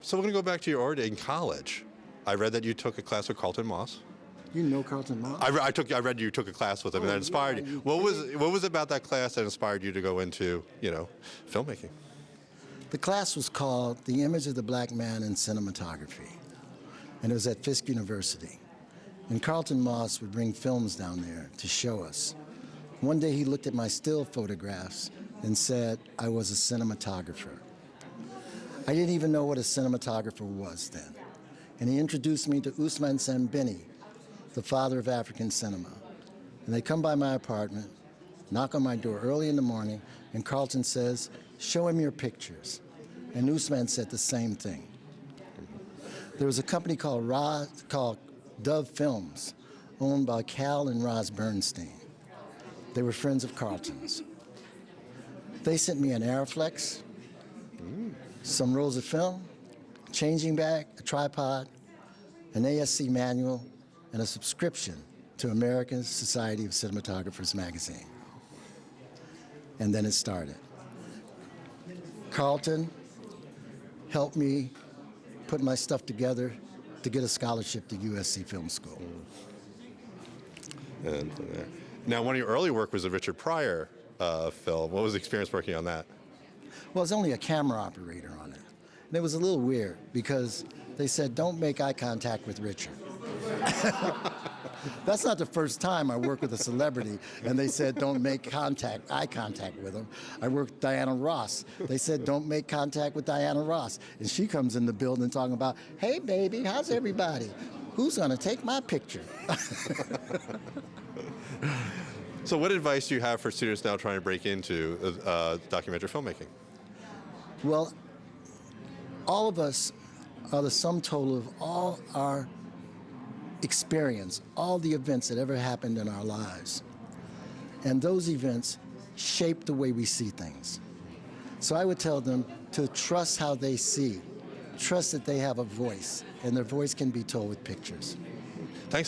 So we're going to go back to your origin in college. I read that you took a class with Carlton Moss. You know Carlton Moss? I read you took a class with him, and that inspired you. What was about that class that inspired you to go into, filmmaking? The class was called The Image of the Black Man in Cinematography, and it was at Fisk University. And Carlton Moss would bring films down there to show us. One day he looked at my still photographs and said I was a cinematographer. I didn't even know what a cinematographer was then. And he introduced me to Usman Sambini, the father of African cinema. And they come by my apartment, knock on my door early in the morning, and Carlton says, show him your pictures. And Usman said the same thing. There was a company called Dove Films, owned by Cal and Roz Bernstein. They were friends of Carlton's. They sent me an Airflex, some rolls of film, changing bag, a tripod, an ASC manual, and a subscription to American Society of Cinematographers magazine. And then it started. Carlton helped me put my stuff together to get a scholarship to USC Film School. And now, one of your early work was a Richard Pryor film. What was the experience working on that? Well, I was only a camera operator on it. And it was a little weird because they said, don't make eye contact with Richard. That's not the first time I worked with a celebrity and they said, don't make eye contact with him. I worked with Diana Ross. They said, don't make contact with Diana Ross. And she comes in the building talking about, hey, baby, how's everybody? Who's going to take my picture? So what advice do you have for students now trying to break into documentary filmmaking? Well, all of us are the sum total of all our experience, all the events that ever happened in our lives. And those events shape the way we see things. So I would tell them to trust how they see, trust that they have a voice, and their voice can be told with pictures.